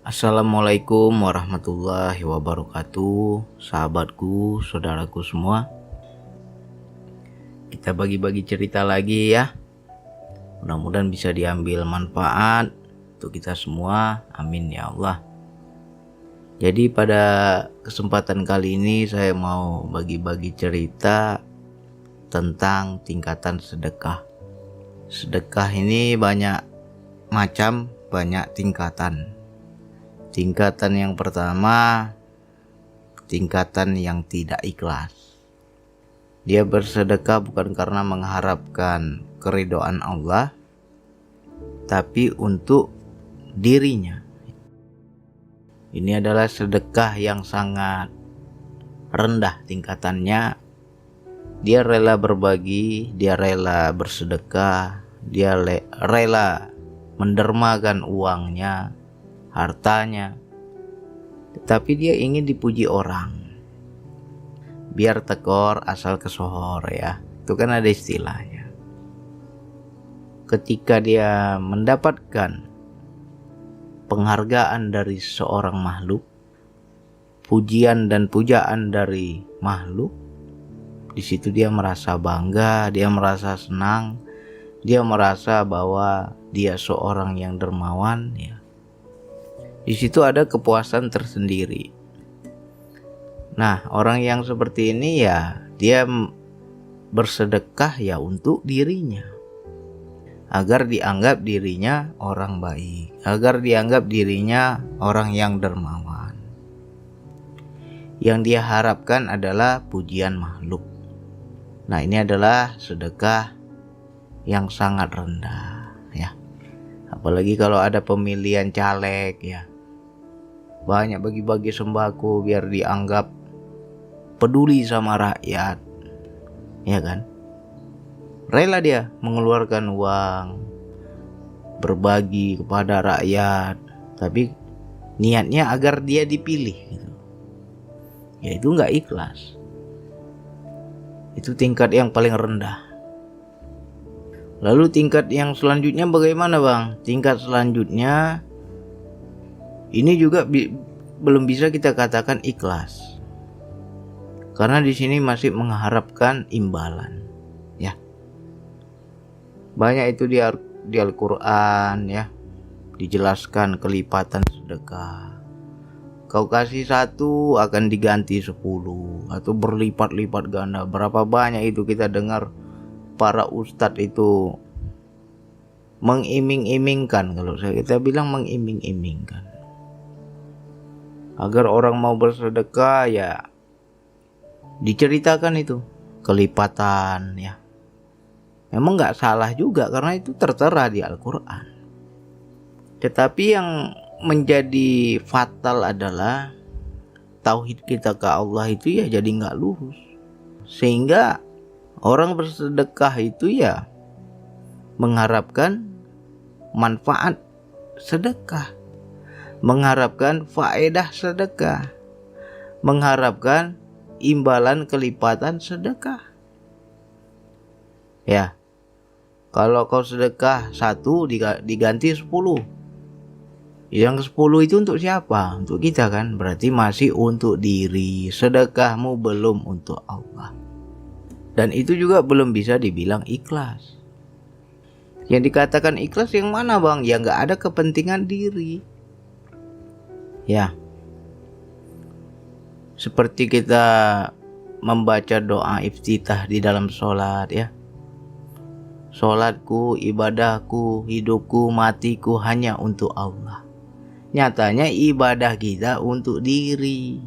Assalamualaikum warahmatullahi wabarakatuh. Sahabatku, saudaraku semua, kita bagi-bagi cerita lagi ya. Mudah-mudahan bisa diambil manfaat untuk kita semua. Amin ya Allah. Jadi pada kesempatan kali ini saya mau bagi-bagi cerita tentang tingkatan sedekah. Sedekah ini banyak macam, banyak tingkatan. Tingkatan yang pertama, tingkatan yang tidak ikhlas. Dia bersedekah bukan karena mengharapkan keridhaan Allah, tapi untuk dirinya. Ini adalah sedekah yang sangat rendah tingkatannya. Dia rela berbagi, dia rela bersedekah, dia rela mendermakan uangnya, hartanya, tetapi dia ingin dipuji orang. Biar tekor asal kesohor ya, itu kan ada istilahnya. Ketika dia mendapatkan penghargaan dari seorang makhluk, pujian dan pujaan dari makhluk, di situ dia merasa bangga, dia merasa senang, dia merasa bahwa dia seorang yang dermawan ya. Di situ ada kepuasan tersendiri. Nah, orang yang seperti ini ya, dia bersedekah ya untuk dirinya, agar dianggap dirinya orang baik, agar dianggap dirinya orang yang dermawan. Yang dia harapkan adalah pujian makhluk. Nah, ini adalah sedekah yang sangat rendah ya. Apalagi kalau ada pemilihan caleg ya, banyak bagi-bagi sembako biar dianggap peduli sama rakyat, ya kan? Rela dia mengeluarkan uang, berbagi kepada rakyat, tapi niatnya agar dia dipilih gitu. Ya itu nggak ikhlas. Itu tingkat yang paling rendah. Lalu tingkat yang selanjutnya bagaimana bang? Tingkat selanjutnya ini juga belum bisa kita katakan ikhlas, karena di sini masih mengharapkan imbalan ya. Banyak itu di Al-Quran ya, dijelaskan kelipatan sedekah. Kau kasih 1 akan diganti 10 atau berlipat-lipat ganda. Berapa banyak itu kita dengar para ustadz itu mengiming-imingkan, kalau kita bilang mengiming-imingkan, agar orang mau bersedekah ya diceritakan itu kelipatan ya. Memang nggak salah juga karena itu tertera di Al-Quran. Tetapi yang menjadi fatal adalah tauhid kita ke Allah itu ya jadi nggak lurus, sehingga orang bersedekah itu ya mengharapkan manfaat sedekah, mengharapkan faedah sedekah, mengharapkan imbalan kelipatan sedekah. Ya, kalau kau sedekah 1 diganti 10. Yang 10 itu untuk siapa? Untuk kita kan? Berarti masih untuk diri. Sedekahmu belum untuk Allah. Dan itu juga belum bisa dibilang ikhlas. Yang dikatakan ikhlas yang mana bang? Ya nggak ada kepentingan diri. Ya, seperti kita membaca doa iftitah di dalam sholat ya. Sholatku, ibadahku, hidupku, matiku hanya untuk Allah. Nyatanya ibadah kita untuk diri.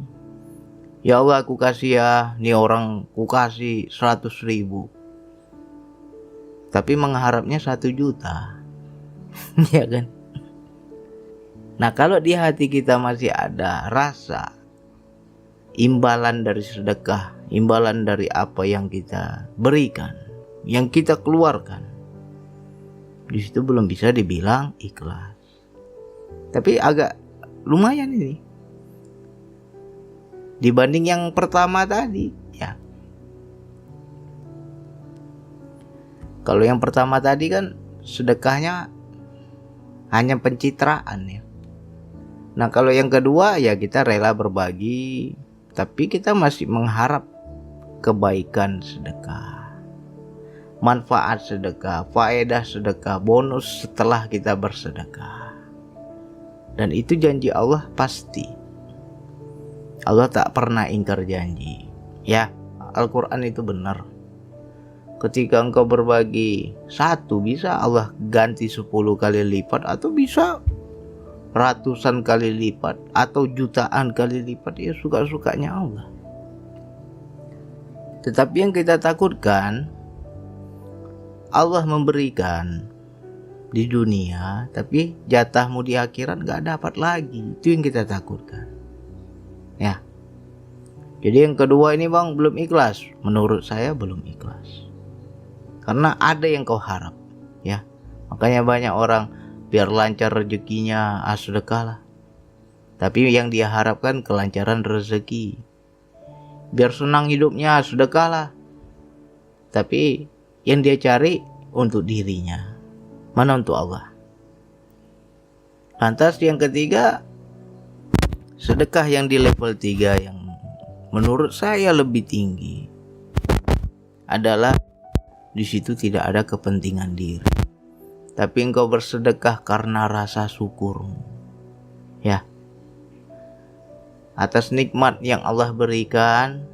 Ya Allah, aku kasih ya, nih orang ku kasih 100.000, tapi mengharapnya 1 juta. Ya kan? Nah, kalau di hati kita masih ada rasa imbalan dari sedekah, imbalan dari apa yang kita berikan, yang kita keluarkan, di situ belum bisa dibilang ikhlas. Tapi agak lumayan ini dibanding yang pertama tadi ya. Kalau yang pertama tadi kan sedekahnya hanya pencitraan ya. Nah kalau yang kedua ya kita rela berbagi, tapi kita masih mengharap kebaikan sedekah, manfaat sedekah, faedah sedekah, bonus setelah kita bersedekah. Dan itu janji Allah pasti. Allah tak pernah ingkar janji. Ya, Al-Quran itu benar. Ketika engkau berbagi 1, bisa Allah ganti 10 kali lipat, atau bisa ratusan kali lipat, atau jutaan kali lipat. Ya suka-sukanya Allah. Tetapi yang kita takutkan, Allah memberikan di dunia, tapi jatahmu di akhirat gak dapat lagi. Itu yang kita takutkan. Ya. Jadi yang kedua ini bang, belum ikhlas. Menurut saya belum ikhlas. Karena ada yang kau harap. Ya. Makanya banyak orang, biar lancar rezekinya, sedekahlah. Tapi yang dia harapkan kelancaran rezeki. Biar senang hidupnya, sedekahlah. Tapi yang dia cari untuk dirinya, mana untuk Allah. Lantas yang ketiga, sedekah yang di level 3 yang menurut saya lebih tinggi adalah di situ tidak ada kepentingan diri, tapi engkau bersedekah karena rasa syukurmu, ya, atas nikmat yang Allah berikan.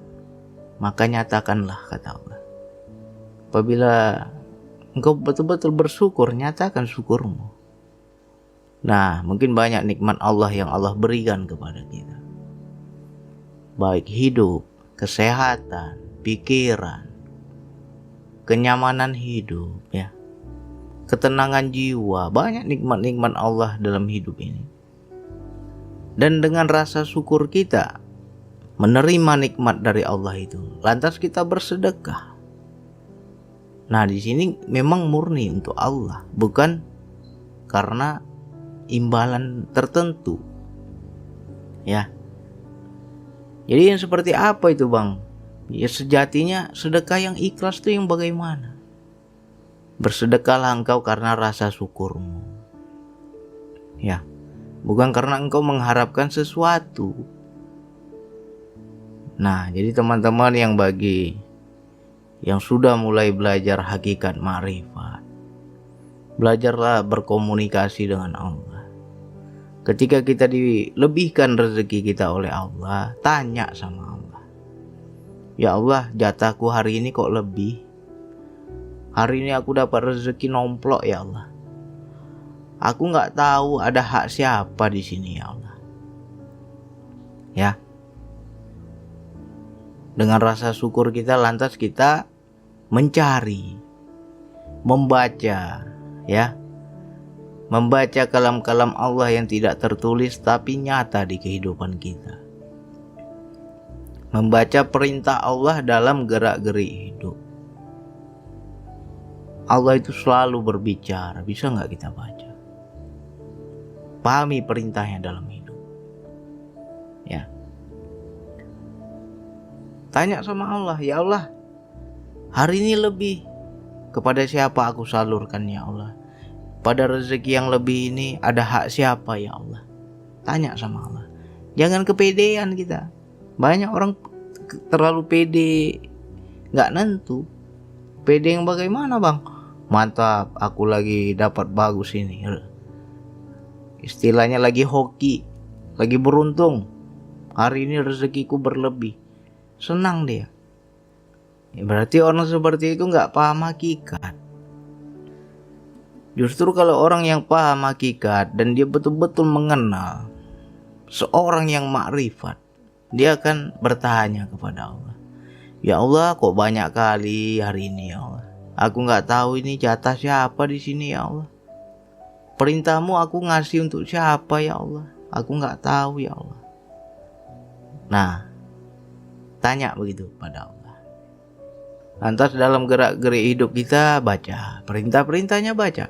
Maka nyatakanlah, kata Allah, apabila engkau betul-betul bersyukur, nyatakan syukurmu. Nah, mungkin banyak nikmat Allah yang Allah berikan kepada kita, baik hidup, kesehatan, pikiran, kenyamanan hidup, ya, ketenangan jiwa. Banyak nikmat-nikmat Allah dalam hidup ini. Dan dengan rasa syukur kita menerima nikmat dari Allah itu, lantas kita bersedekah. Nah, di sini memang murni untuk Allah, bukan karena imbalan tertentu. Ya. Jadi yang seperti apa itu, Bang? Ya sejatinya sedekah yang ikhlas itu yang bagaimana? Bersedekahlah engkau karena rasa syukurmu. Ya. Bukan karena engkau mengharapkan sesuatu. Nah, jadi teman-teman yang sudah mulai belajar hakikat ma'rifat, belajarlah berkomunikasi dengan Allah. Ketika kita dilebihkan rezeki kita oleh Allah, tanya sama Allah, ya Allah, jatahku hari ini kok lebih? Hari ini aku dapat rezeki nomplok, ya Allah. Aku nggak tahu ada hak siapa di sini, ya Allah. Ya. Dengan rasa syukur kita, lantas kita mencari, membaca, ya, membaca kalam-kalam Allah yang tidak tertulis tapi nyata di kehidupan kita. Membaca perintah Allah dalam gerak-gerik hidup. Allah itu selalu berbicara, bisa nggak kita baca? Pahami perintahnya dalam hidup. Ya. Tanya sama Allah, ya Allah, hari ini lebih, kepada siapa aku salurkan, ya Allah? Pada rezeki yang lebih ini ada hak siapa, ya Allah? Tanya sama Allah. Jangan kepedean kita. Banyak orang terlalu pede, gak nentu. Pede yang bagaimana, Bang? Mantap, aku lagi dapat bagus ini. Istilahnya lagi hoki, lagi beruntung. Hari ini rezekiku berlebih. Senang dia. Ya, berarti orang seperti itu gak paham hakikat. Justru kalau orang yang paham hakikat dan dia betul-betul mengenal seorang yang makrifat, dia akan bertanya kepada Allah, ya Allah, kok banyak kali hari ini, ya Allah. Aku gak tahu ini jatah siapa di sini, ya Allah. Perintahmu aku ngasih untuk siapa, ya Allah. Aku gak tahu, ya Allah. Nah, tanya begitu pada Allah. Lantas dalam gerak-gerik hidup kita baca perintah-perintahnya, baca.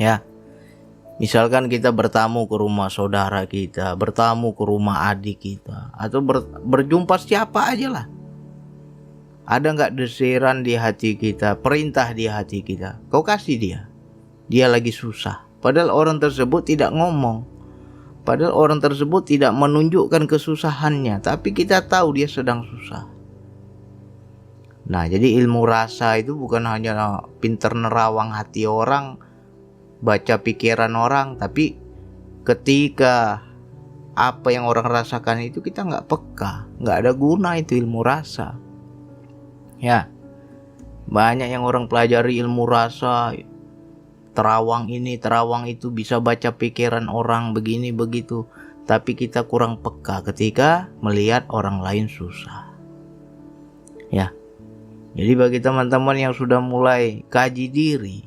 Ya, misalkan kita bertamu ke rumah saudara kita, bertamu ke rumah adik kita, atau berjumpa siapa aja lah. Ada gak desiran di hati kita, perintah di hati kita, kau kasih dia. Dia lagi susah, padahal orang tersebut tidak ngomong, Padahal orang tersebut tidak menunjukkan kesusahannya, tapi kita tahu dia sedang susah. Nah, jadi ilmu rasa itu bukan hanya pinter nerawang hati orang, baca pikiran orang, tapi ketika apa yang orang rasakan itu kita nggak peka, nggak ada guna itu ilmu rasa. Ya, banyak yang orang pelajari ilmu rasa, terawang ini, terawang itu, bisa baca pikiran orang begini begitu, tapi kita kurang peka ketika melihat orang lain susah. Ya, jadi bagi teman-teman yang sudah mulai kaji diri,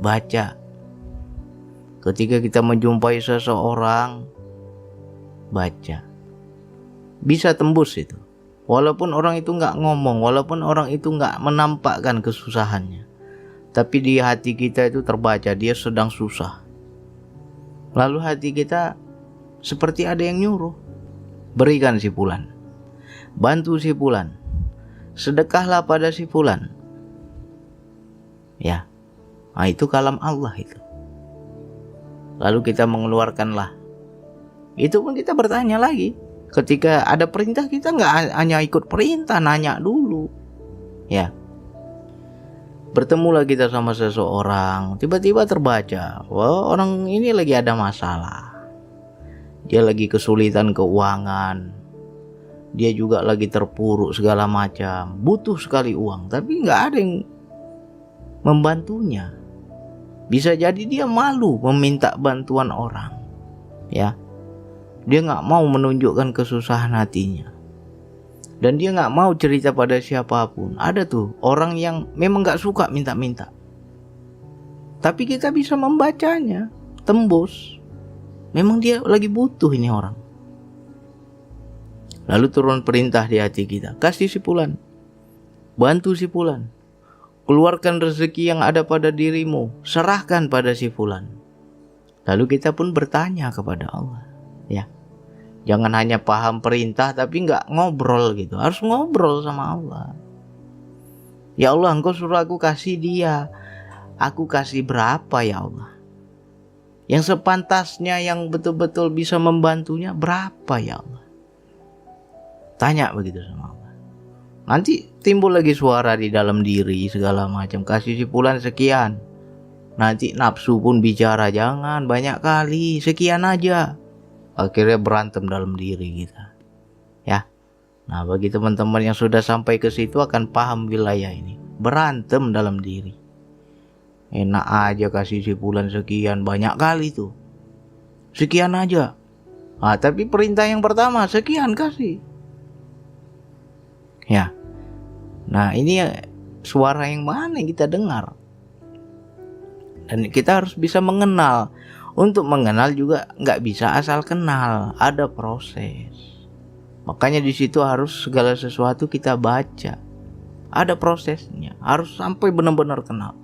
baca. Ketika kita menjumpai seseorang, baca. Bisa tembus itu. Walaupun orang itu nggak ngomong, walaupun orang itu nggak menampakkan kesusahannya, tapi di hati kita itu terbaca dia sedang susah. Lalu hati kita seperti ada yang nyuruh, berikan si fulan, bantu si fulan, sedekahlah pada si fulan. Ya, nah itu kalam Allah itu. Lalu kita mengeluarkanlah. Itu pun kita bertanya lagi. Ketika ada perintah kita nggak hanya ikut perintah, nanya dulu. Ya. Bertemulah kita sama seseorang, tiba-tiba terbaca, wah orang ini lagi ada masalah. Dia lagi kesulitan keuangan. Dia juga lagi terpuruk segala macam, butuh sekali uang, tapi nggak ada yang membantunya. Bisa jadi dia malu meminta bantuan orang. Ya. Dia nggak mau menunjukkan kesusahan hatinya. Dan dia nggak mau cerita pada siapapun. Ada tuh orang yang memang nggak suka minta-minta. Tapi kita bisa membacanya, tembus. Memang dia lagi butuh ini orang. Lalu turun perintah di hati kita. Kasih si fulan. Bantu si fulan. Keluarkan rezeki yang ada pada dirimu. Serahkan pada si fulan. Lalu kita pun bertanya kepada Allah. Ya. Jangan hanya paham perintah tapi nggak ngobrol gitu. Harus ngobrol sama Allah. Ya Allah, Engkau suruh aku kasih dia. Aku kasih berapa ya Allah? Yang sepantasnya, yang betul-betul bisa membantunya berapa ya Allah? Tanya begitu sama Allah. Nanti timbul lagi suara di dalam diri segala macam. Kasih si fulan sekian. Nanti nafsu pun bicara, jangan banyak kali, sekian aja. Akhirnya berantem dalam diri kita. Ya. Nah, bagi teman-teman yang sudah sampai ke situ akan paham wilayah ini. Berantem dalam diri. Enak aja kasih si fulan sekian, banyak kali tuh. Sekian aja. Nah, tapi perintah yang pertama sekian kasih. Ya. Nah, ini suara yang mana yang kita dengar? Dan kita harus bisa mengenal. Untuk mengenal juga nggak bisa asal kenal, ada proses. Makanya di situ harus segala sesuatu kita baca, ada prosesnya, harus sampai benar-benar kenal.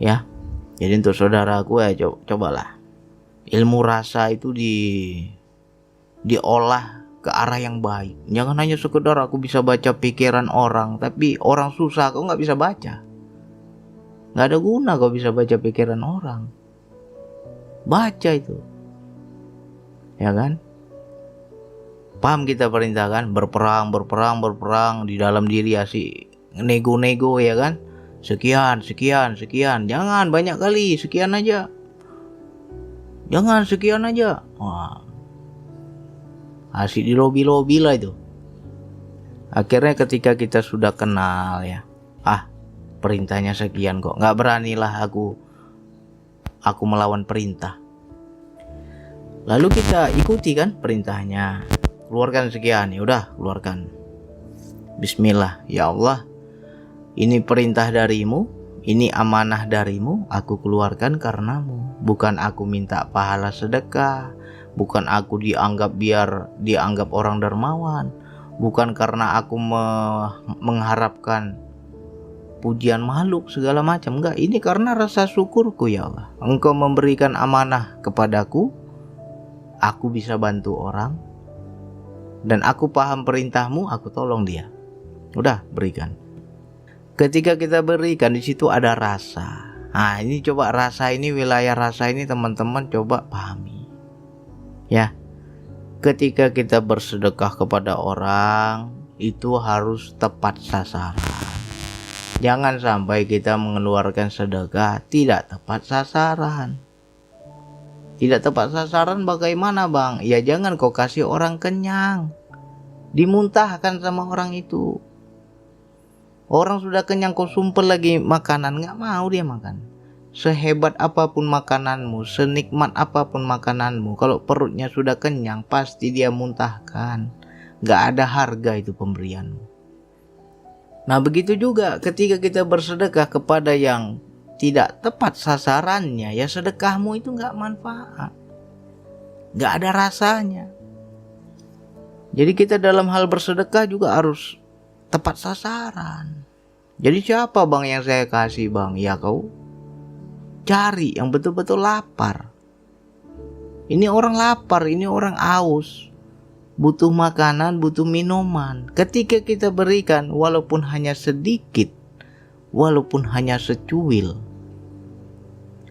Ya, jadi untuk saudaraku ya cobalah ilmu rasa itu diolah ke arah yang baik. Jangan hanya sekedar aku bisa baca pikiran orang, tapi orang susah kau nggak bisa baca. Nggak ada guna kau bisa baca pikiran orang. Baca itu, ya kan? Paham kita perintahkan berperang di dalam diri asik nego-nego ya kan? Sekian. Jangan banyak kali, sekian aja. Jangan sekian aja. Wah, asik di lobi-lobi lah itu. Akhirnya ketika kita sudah kenal ya, perintahnya sekian kok, nggak beranilah aku melawan perintah. Lalu kita ikuti kan perintahnya. Keluarkan sekian, ya udah keluarkan. Bismillah, ya Allah, ini perintah darimu, ini amanah darimu, aku keluarkan karenamu. Bukan aku minta pahala sedekah, bukan aku dianggap orang dermawan, bukan karena aku mengharapkan pujian makhluk segala macam, enggak. Ini karena rasa syukurku ya Allah. Engkau memberikan amanah kepadaku, aku bisa bantu orang, dan aku paham perintahmu, aku tolong dia. Udah, berikan. Ketika kita berikan, di situ ada rasa. Nah, ini coba rasa ini, wilayah rasa ini teman-teman coba pahami. Ya, ketika kita bersedekah kepada orang, itu harus tepat sasaran. Jangan sampai kita mengeluarkan sedekah tidak tepat sasaran. Tidak tepat sasaran bagaimana bang? Ya jangan kau kasih orang kenyang, dimuntahkan sama orang itu. Orang sudah kenyang kau sumpel lagi makanan, nggak mau dia makan. Sehebat apapun makananmu, senikmat apapun makananmu, kalau perutnya sudah kenyang pasti dia muntahkan. Nggak ada harga itu pemberianmu. Nah begitu juga ketika kita bersedekah kepada yang tidak tepat sasarannya, ya sedekahmu itu nggak manfaat, nggak ada rasanya. Jadi kita dalam hal bersedekah juga harus tepat sasaran. Jadi siapa bang yang saya kasih bang? Ya kau cari yang betul-betul lapar. Ini orang lapar, ini orang aus, butuh makanan, butuh minuman. Ketika kita berikan walaupun hanya sedikit, walaupun hanya secuil,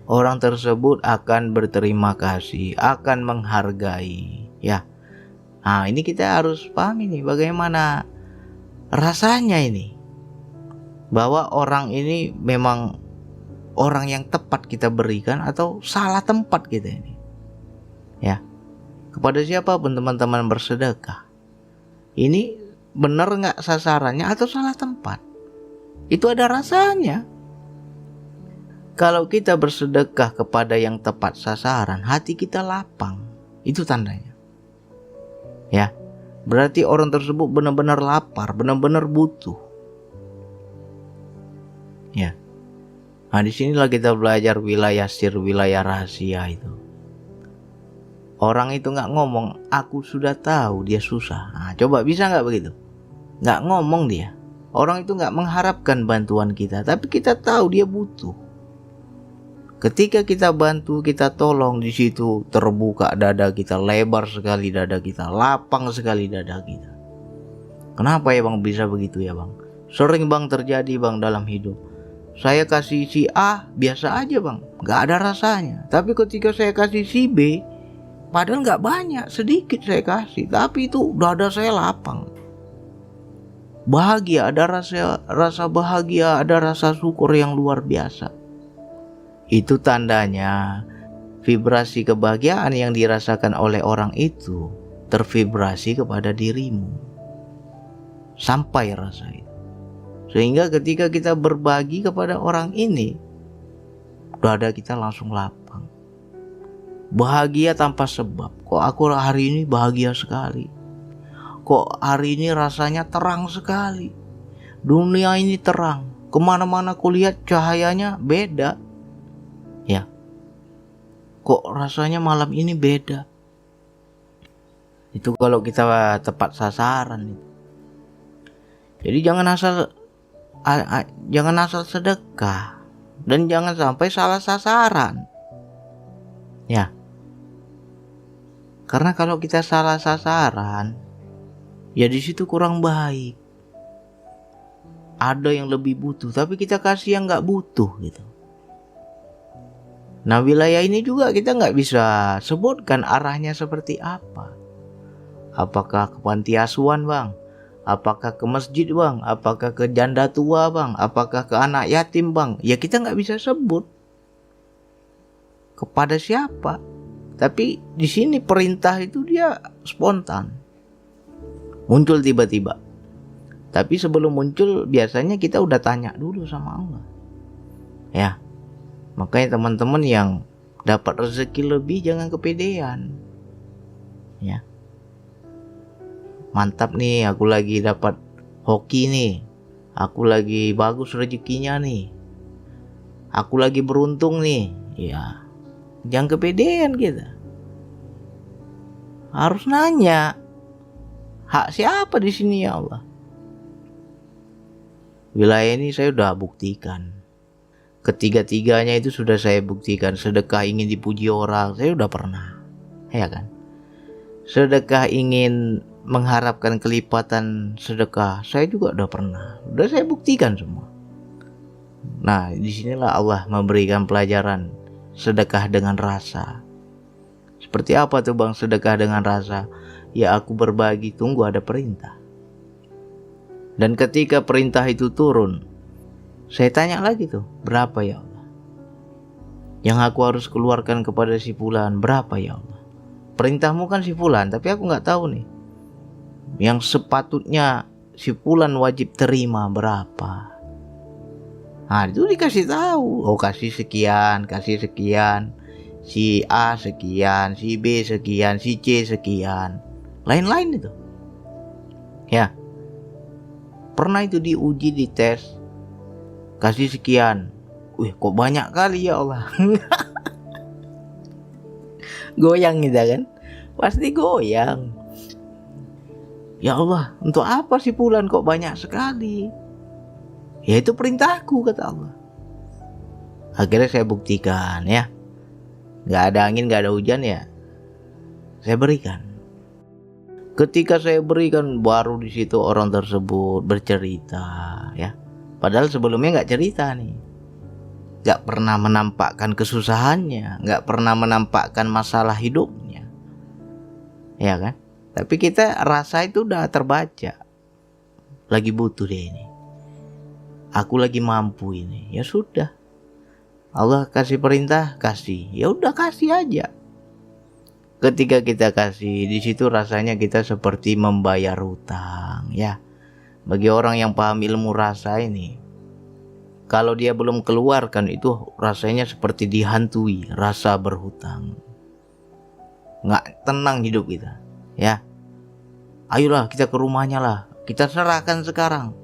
orang tersebut akan berterima kasih, akan menghargai. Ya, nah ini kita harus paham ini bagaimana rasanya ini, bahwa orang ini memang orang yang tepat kita berikan atau salah tempat kita ini. Ya, kepada siapapun teman-teman bersedekah, ini benar nggak sasarannya atau salah tempat? Itu ada rasanya. Kalau kita bersedekah kepada yang tepat sasaran, hati kita lapang. Itu tandanya. Ya, berarti orang tersebut benar-benar lapar, benar-benar butuh. Ya. Nah, disinilah kita belajar wilayah sir, wilayah rahasia itu. Orang itu nggak ngomong, aku sudah tahu dia susah. Nah, coba bisa nggak begitu? Nggak ngomong dia. Orang itu nggak mengharapkan bantuan kita, tapi kita tahu dia butuh. Ketika kita bantu, kita tolong, di situ terbuka dada kita, lebar sekali dada kita, lapang sekali dada kita. Kenapa ya bang bisa begitu ya bang? Sering bang terjadi bang dalam hidup. Saya kasih si A biasa aja bang, gak ada rasanya. Tapi ketika saya kasih si B, padahal gak banyak, sedikit saya kasih, tapi itu dada saya lapang. Bahagia, ada rasa bahagia, ada rasa syukur yang luar biasa. Itu tandanya vibrasi kebahagiaan yang dirasakan oleh orang itu tervibrasi kepada dirimu. Sampai rasa itu. Sehingga ketika kita berbagi kepada orang ini, dada kita langsung lapang. Bahagia tanpa sebab. Kok aku hari ini bahagia sekali. Kok hari ini rasanya terang sekali. Dunia ini terang. Kemana-mana aku lihat cahayanya beda. Ya. Kok rasanya malam ini beda. Itu kalau kita tepat sasaran. Jadi jangan asal sedekah dan jangan sampai salah sasaran. Ya. Karena kalau kita salah sasaran, ya di situ kurang baik. Ada yang lebih butuh, tapi kita kasih yang nggak butuh gitu. Nah wilayah ini juga kita nggak bisa sebutkan arahnya seperti apa. Apakah ke panti asuhan bang? Apakah ke masjid bang? Apakah ke janda tua bang? Apakah ke anak yatim bang? Ya kita nggak bisa sebut kepada siapa. Tapi di sini perintah itu dia spontan, muncul tiba-tiba. Tapi sebelum muncul biasanya kita udah tanya dulu sama Allah. Ya, makanya teman-teman yang dapat rezeki lebih jangan kepedean. Ya. Mantap nih, aku lagi dapat hoki nih. Aku lagi bagus rezekinya nih. Aku lagi beruntung nih. Ya. Jangan kepedean kita. Harus nanya. Hak siapa di sini ya Allah? Wilayah ini saya udah buktikan. Ketiga-tiganya itu sudah saya buktikan. Sedekah ingin dipuji orang, saya udah pernah. Ya kan? Sedekah ingin mengharapkan kelipatan sedekah, saya juga udah pernah. Udah saya buktikan semua. Nah, disinilah Allah memberikan pelajaran sedekah dengan rasa. Seperti apa tuh bang sedekah dengan rasa? Ya aku berbagi, tunggu ada perintah. Dan ketika perintah itu turun, saya tanya lagi tuh, berapa ya Allah? Yang aku harus keluarkan kepada si fulan, berapa ya Allah? Perintahmu kan si fulan, tapi aku nggak tahu nih. Yang sepatutnya si fulan wajib terima berapa? Nah itu dikasih tahu, oh kasih sekian, si A sekian, si B sekian, si C sekian, lain-lain itu. Ya, pernah itu diuji, dites, kasih sekian, wih kok banyak kali ya Allah. Goyang kita kan, pasti goyang. Ya Allah, untuk apa sih fulan kok banyak sekali? Ya itu perintahku kata Allah. Akhirnya saya buktikan ya, gak ada angin gak ada hujan ya, saya berikan. Ketika saya berikan, baru di situ orang tersebut bercerita ya. Padahal sebelumnya gak cerita nih, gak pernah menampakkan kesusahannya, gak pernah menampakkan masalah hidupnya, ya kan? Tapi kita rasa itu udah terbaca, lagi butuh deh ini, aku lagi mampu ini, ya sudah. Allah kasih perintah, kasih, ya udah kasih aja. Ketika kita kasih, di situ rasanya kita seperti membayar hutang, ya. Bagi orang yang paham ilmu rasa ini, kalau dia belum keluarkan itu rasanya seperti dihantui rasa berhutang. Nggak tenang hidup kita, ya. Ayolah kita ke rumahnya lah, kita serahkan sekarang.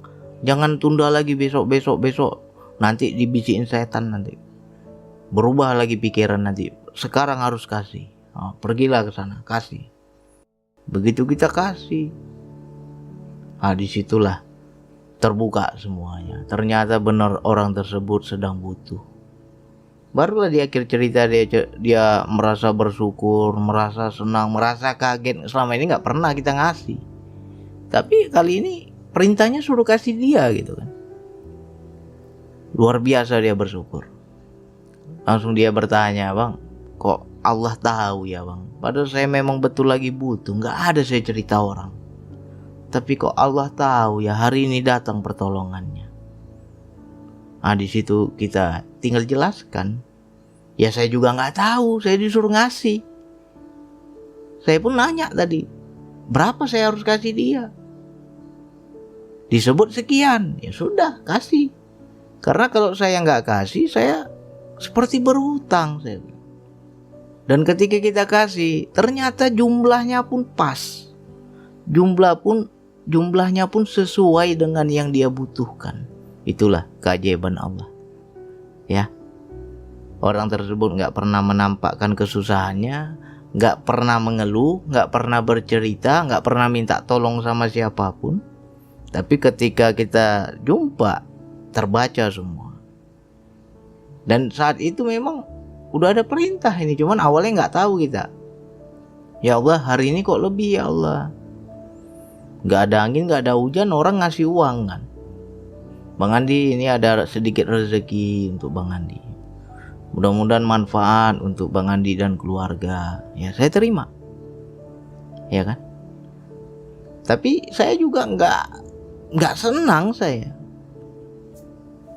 Jangan tunda lagi besok. Nanti dibisikin setan nanti. Berubah lagi pikiran nanti. Sekarang harus kasih. Oh, pergilah ke sana, kasih. Begitu kita kasih, disitulah terbuka semuanya. Ternyata benar orang tersebut sedang butuh. Barulah di akhir cerita dia merasa bersyukur, merasa senang, merasa kaget. Selama ini nggak pernah kita ngasih, tapi kali ini perintahnya suruh kasih dia gitu kan. Luar biasa dia bersyukur. Langsung dia bertanya, bang, kok Allah tahu ya bang? Padahal saya memang betul lagi butuh, nggak ada saya cerita orang. Tapi kok Allah tahu ya hari ini datang pertolongannya. Di situ kita tinggal jelaskan. Ya saya juga nggak tahu, saya disuruh ngasih. Saya pun nanya tadi, berapa saya harus kasih dia? Disebut sekian, ya sudah kasih. Karena kalau saya nggak kasih, saya seperti berhutang. Dan ketika kita kasih, ternyata jumlahnya pun pas. Jumlahnya pun sesuai dengan yang dia butuhkan. Itulah keajaiban Allah. Ya, orang tersebut nggak pernah menampakkan kesusahannya, nggak pernah mengeluh, nggak pernah bercerita, nggak pernah minta tolong sama siapapun. Tapi ketika kita jumpa, terbaca semua. Dan saat itu memang udah ada perintah ini, cuman awalnya nggak tahu kita. Ya Allah, hari ini kok lebih ya Allah. Nggak ada angin, nggak ada hujan, orang ngasih uang kan. Bang Andi, ini ada sedikit rezeki untuk Bang Andi. Mudah-mudahan manfaat untuk Bang Andi dan keluarga. Ya saya terima, ya kan. Tapi saya juga nggak senang saya.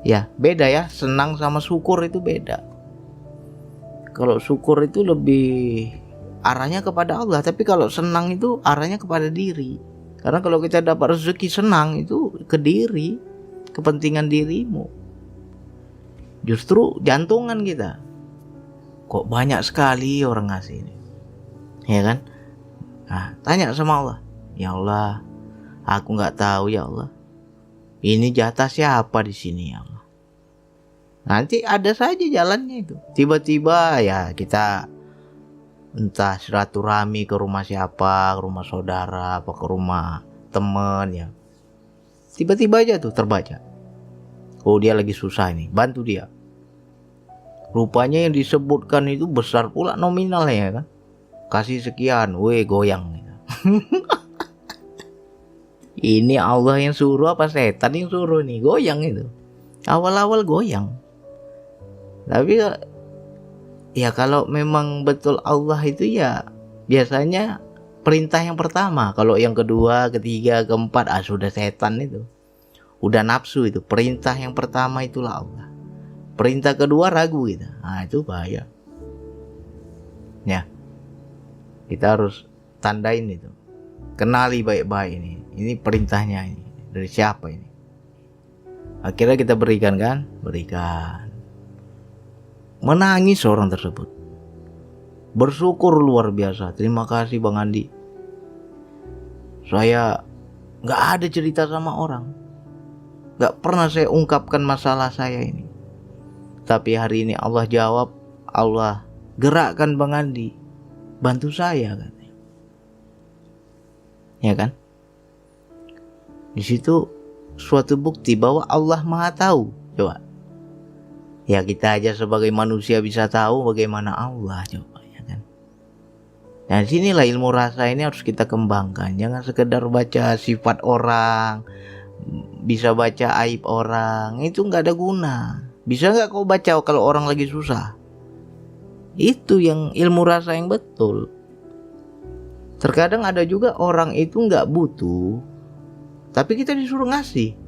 Ya beda ya, senang sama syukur itu beda. Kalau syukur itu lebih arahnya kepada Allah, tapi kalau senang itu arahnya kepada diri. Karena kalau kita dapat rezeki senang itu ke diri, kepentingan dirimu. Justru jantungan kita, kok banyak sekali orang ngasih ini, ya kan? Nah, tanya sama Allah, ya Allah, aku nggak tahu ya Allah, ini jatah siapa di sini ya Allah. Nanti ada saja jalannya itu. Tiba-tiba ya kita entah silaturahmi ke rumah siapa, ke rumah saudara, apa ke rumah teman ya. Tiba-tiba aja tuh terbaca. Oh dia lagi susah ini, bantu dia. Rupanya yang disebutkan itu besar pula nominalnya ya kan. Kasih sekian, goyang gitu. Ini Allah yang suruh apa setan yang suruh nih, goyang itu. Awal-awal goyang. Tapi ya kalau memang betul Allah itu ya biasanya perintah yang pertama. Kalau yang kedua, ketiga, keempat, sudah setan itu. Udah nafsu itu. Perintah yang pertama itulah Allah. Perintah kedua ragu kita. Itu bahaya. Ya. Kita harus tandain itu. Kenali baik-baik ini. Ini perintahnya ini. Dari siapa ini? Akhirnya kita berikan kan? Berikan. Menangis orang tersebut. Bersyukur luar biasa. Terima kasih Bang Andi. Saya gak ada cerita sama orang. Gak pernah saya ungkapkan masalah saya ini. Tapi hari ini Allah jawab. Allah gerakkan Bang Andi. Bantu saya katanya. Ya kan? Di situ suatu bukti bahwa Allah Maha tahu. Coba. Ya kita aja sebagai manusia bisa tahu bagaimana Allah, coba ya kan. Nah sinilah ilmu rasa ini harus kita kembangkan. Jangan sekedar baca sifat orang, bisa baca aib orang, itu nggak ada guna. Bisa nggak kau baca kalau orang lagi susah? Itu yang ilmu rasa yang betul. Terkadang ada juga orang itu nggak butuh, tapi kita disuruh ngasih.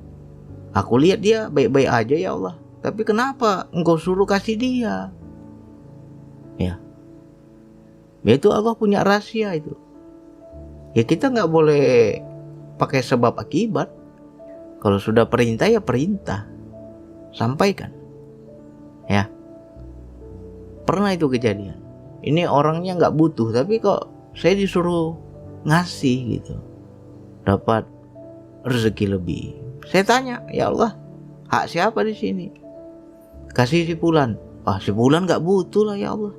Aku lihat dia baik-baik aja ya Allah, tapi kenapa engkau suruh kasih dia? Ya, itu Allah punya rahasia itu. Ya kita nggak boleh pakai sebab akibat. Kalau sudah perintah ya perintah, sampaikan. Ya, pernah itu kejadian. Ini orangnya nggak butuh, tapi kok saya disuruh ngasih gitu, dapat rezeki lebih. Saya tanya, ya Allah, hak siapa di sini? Kasih si Fulan. Si Fulan nggak butuh lah ya Allah.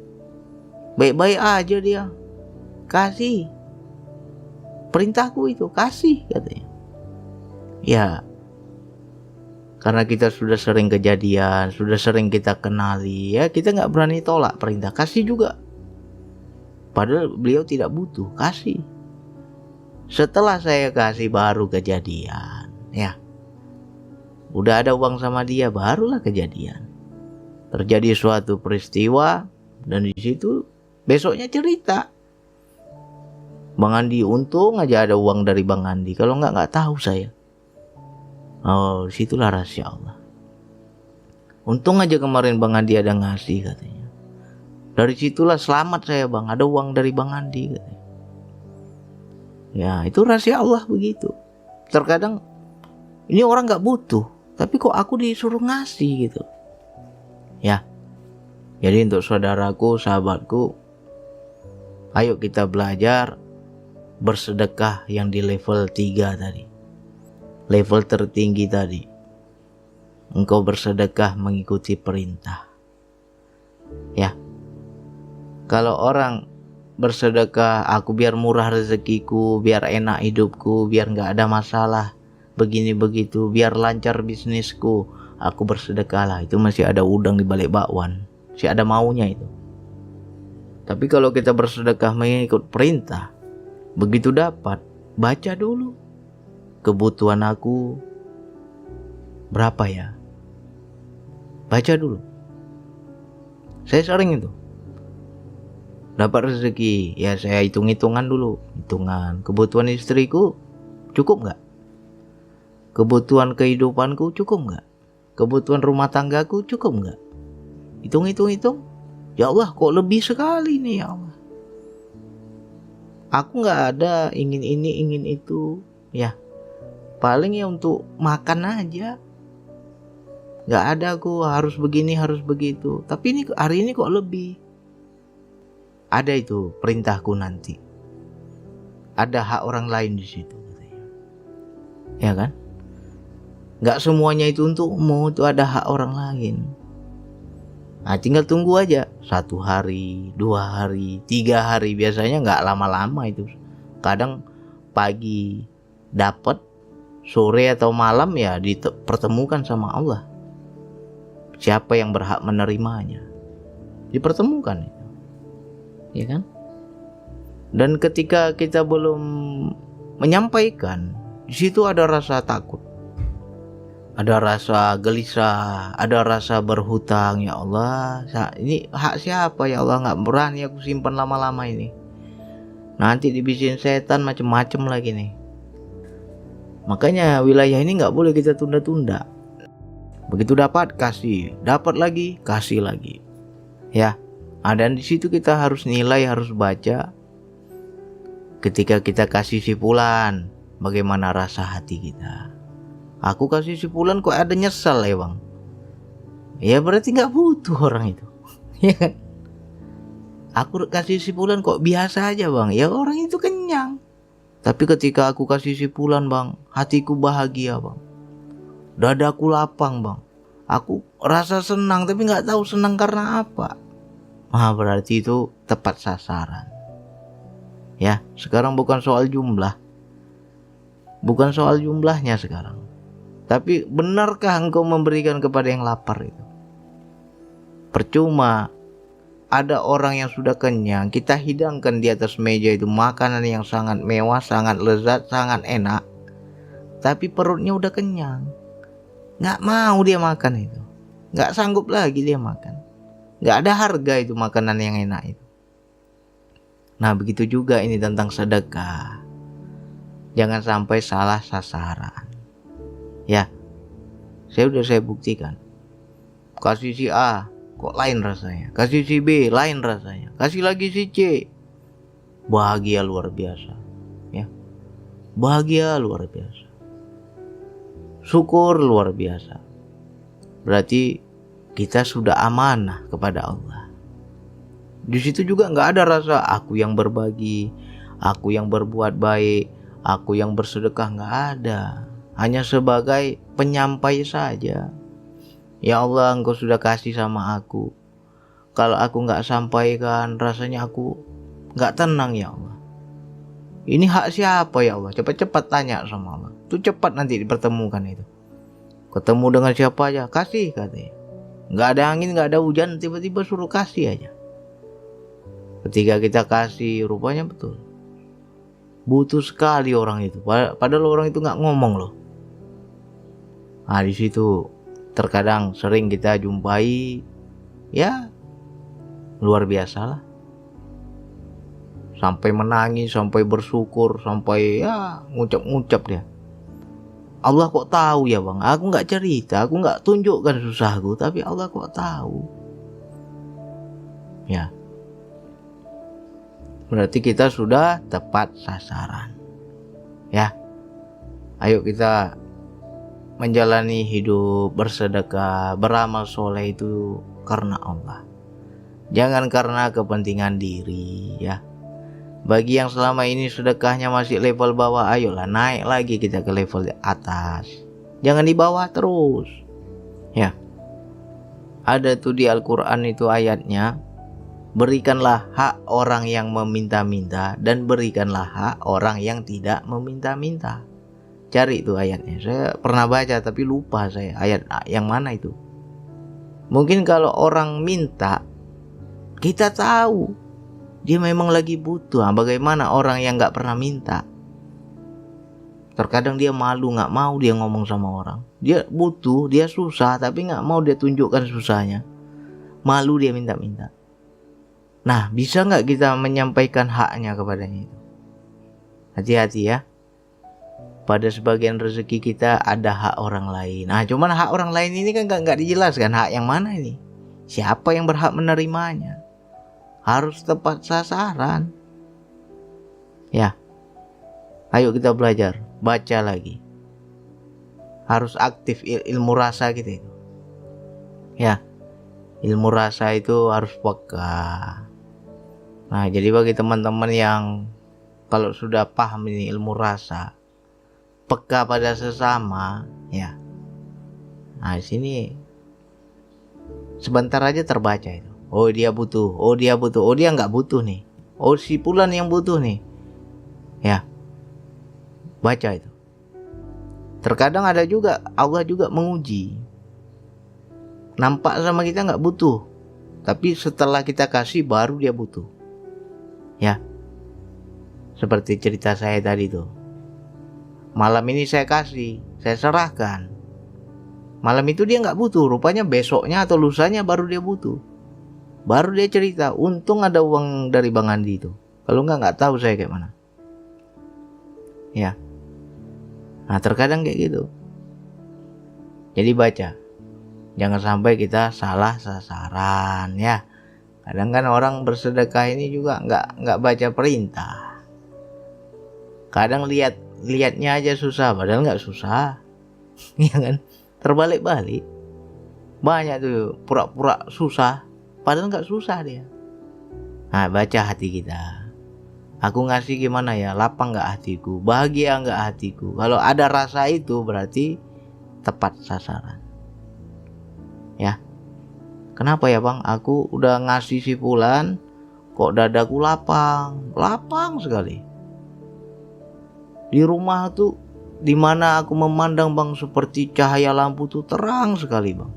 Baik-baik aja dia. Kasih. Perintahku itu kasih katanya. Ya, karena kita sudah sering kejadian, sudah sering kita kenali, ya kita nggak berani tolak perintah. Kasih juga. Padahal beliau tidak butuh, kasih. Setelah saya kasih baru kejadian, ya. Udah ada uang sama dia, barulah kejadian. Terjadi suatu peristiwa dan di situ besoknya cerita. Bang Andi, untung aja ada uang dari Bang Andi. Kalau nggak tahu saya. Disitulah rahasia Allah. Untung aja kemarin Bang Andi ada ngasih katanya. Dari situlah selamat saya Bang, ada uang dari Bang Andi katanya. Ya itu rahasia Allah begitu. Terkadang ini orang gak butuh, tapi kok aku disuruh ngasih gitu. Ya, jadi untuk saudaraku, sahabatku, ayo kita belajar bersedekah yang di level 3 tadi. Level tertinggi tadi. Engkau bersedekah mengikuti perintah. Ya. Kalau orang bersedekah, aku biar murah rezekiku, biar enak hidupku, biar gak ada masalah begini begitu, biar lancar bisnisku, aku bersedekahlah. Itu masih ada udang di balik bakwan, masih ada maunya itu. Tapi kalau kita bersedekah mengikut perintah, begitu dapat, baca dulu kebutuhan aku berapa ya, baca dulu. Saya sering itu dapat rezeki, ya saya hitung-hitungan dulu. Hitungan kebutuhan istriku cukup gak? Kebutuhan kehidupanku cukup gak? Kebutuhan rumah tanggaku cukup gak? Hitung-hitung. Ya Allah, kok lebih sekali nih ya Allah. Aku gak ada ingin ini, ingin itu. Ya, paling ya untuk makan aja. Gak ada aku harus begini, harus begitu. Tapi ini hari ini kok lebih. Ada itu perintahku nanti. Ada hak orang lain di situ. Ya kan? Gak semuanya itu untukmu, itu ada hak orang lain. Nah tinggal tunggu aja. 1 hari, 2 hari, 3 hari. Biasanya gak lama-lama itu. Kadang pagi dapat, sore atau malam ya dipertemukan sama Allah. Siapa yang berhak menerimanya, dipertemukan itu. Ya kan? Dan ketika kita belum menyampaikan, di situ ada rasa takut. ada rasa gelisah, ada rasa berhutang. Ya Allah, ini hak siapa ya Allah, nggak berani aku simpan lama-lama ini. Nanti dibisin setan macem-macem lagi nih. Makanya wilayah ini nggak boleh kita tunda-tunda. Begitu dapat kasih, dapat lagi kasih lagi. Ya, dan di situ kita harus nilai, harus baca. Ketika kita kasih sipulan, bagaimana rasa hati kita. Aku kasih sipulan kok ada nyesal ya bang. Ya berarti nggak butuh orang itu. Ya kan? Aku kasih sipulan kok biasa aja bang. Ya orang itu kenyang. Tapi ketika aku kasih sipulan bang, hatiku bahagia bang. Dadaku lapang bang. Aku rasa senang tapi nggak tahu senang karena apa. Berarti itu tepat sasaran. Ya, sekarang bukan soal jumlah. Bukan soal jumlahnya sekarang. Tapi benarkah engkau memberikan kepada yang lapar itu? Percuma ada orang yang sudah kenyang, kita hidangkan di atas meja itu makanan yang sangat mewah, sangat lezat, sangat enak. Tapi perutnya udah kenyang. Gak mau dia makan itu. Gak sanggup lagi dia makan. Gak ada harga itu makanan yang enak itu. Nah begitu juga ini tentang sedekah. Jangan sampai salah sasaran. Ya, saya buktikan. Kasih si A, kok lain rasanya. Kasih si B, lain rasanya. Kasih lagi si C, bahagia luar biasa. Ya, bahagia luar biasa. Syukur luar biasa. Berarti kita sudah amanah kepada Allah. Di situ juga nggak ada rasa aku yang berbagi, aku yang berbuat baik, aku yang bersedekah, nggak ada. Hanya sebagai penyampai saja. Ya Allah, engkau sudah kasih sama aku. Kalau aku gak sampaikan, rasanya aku gak tenang ya Allah. Ini hak siapa ya Allah? Cepat-cepat tanya sama Allah. Itu cepat nanti dipertemukan itu. Ketemu dengan siapa aja, kasih katanya. Gak ada angin, gak ada hujan, tiba-tiba suruh kasih aja. Ketika kita kasih, rupanya betul. Butuh sekali orang itu. Padahal orang itu gak ngomong loh. Nah di situ terkadang sering kita jumpai, ya luar biasa lah. Sampai menangis, sampai bersyukur, sampai ya ngucap-ngucap dia. Allah kok tahu ya bang, aku gak cerita, aku gak tunjukkan susahku, tapi Allah kok tahu. Ya, berarti kita sudah tepat sasaran. Ya, ayo kita menjalani hidup bersedekah, beramal soleh itu karena Allah. Jangan karena kepentingan diri ya. Bagi yang selama ini sedekahnya masih level bawah, ayolah naik lagi kita ke level atas. Jangan di bawah terus. Ya. Ada tuh di Al-Quran itu ayatnya, berikanlah hak orang yang meminta-minta dan berikanlah hak orang yang tidak meminta-minta. Cari itu ayatnya. Saya pernah baca tapi lupa saya ayat yang mana itu. Mungkin kalau orang minta, kita tahu dia memang lagi butuh. Bagaimana orang yang gak pernah minta? Terkadang dia malu, gak mau dia ngomong sama orang. Dia butuh, dia susah, tapi gak mau dia tunjukkan susahnya. Malu dia minta-minta. Nah, bisa gak kita menyampaikan haknya kepadanya itu? Hati-hati ya. Pada sebagian rezeki kita ada hak orang lain. Nah, cuman hak orang lain ini kan gak dijelaskan hak yang mana ini. Siapa yang berhak menerimanya? Harus tepat sasaran. Ya. Ayo kita belajar, baca lagi. Harus aktif ilmu rasa kita itu. Ya. Ilmu rasa itu harus peka. Nah, jadi bagi teman-teman yang kalau sudah paham ini ilmu rasa, peka pada sesama, ya. Nah, di sini sebentar aja terbaca itu. Oh, dia butuh. Oh, dia butuh. Oh, dia nggak butuh nih. Oh, si Fulan yang butuh nih. Ya. Baca itu. Terkadang ada juga Allah juga menguji. Nampak sama kita nggak butuh, tapi setelah kita kasih baru dia butuh. Ya. Seperti cerita saya tadi tuh. Malam ini saya kasih, saya serahkan. Malam itu dia nggak butuh, rupanya besoknya atau lusanya baru dia butuh. Baru dia cerita, untung ada uang dari Bang Andi itu. Kalau nggak tahu saya kayak mana. Ya. Nah terkadang kayak gitu. Jadi baca. Jangan sampai kita salah sasaran ya. Kadang kan orang bersedekah ini juga nggak baca perintah. Kadang lihatnya aja susah, padahal nggak susah. Ya kan? Terbalik-balik. Banyak tuh pura-pura susah, padahal nggak susah dia. Nah baca hati kita. Aku ngasih gimana ya, lapang nggak hatiku, bahagia nggak hatiku. Kalau ada rasa itu berarti tepat sasaran. Ya. Kenapa ya Bang? Aku udah ngasih si fulan, kok dadaku lapang sekali. Di rumah tuh, dimana aku memandang Bang, seperti cahaya lampu tuh terang sekali Bang.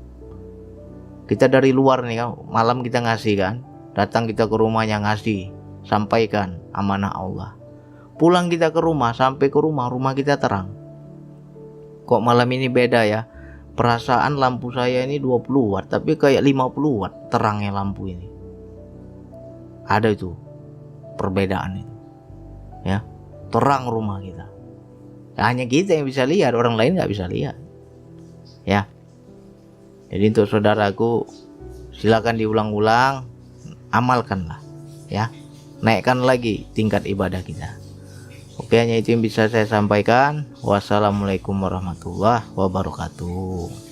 Kita dari luar nih kan, malam kita ngasih kan, datang kita ke rumahnya ngasih, sampaikan amanah Allah. Pulang kita ke rumah, sampai ke rumah kita terang. Kok malam ini beda ya? Perasaan lampu saya ini 20 watt, tapi kayak 50 watt terangnya lampu ini. Ada itu perbedaan itu. Ya, terang rumah kita. Hanya kita yang bisa lihat, orang lain nggak bisa lihat. Ya. Jadi untuk saudaraku, silakan diulang-ulang, amalkanlah. Ya, naikkan lagi tingkat ibadah kita. Oke, hanya itu yang bisa saya sampaikan. Wassalamualaikum warahmatullahi wabarakatuh.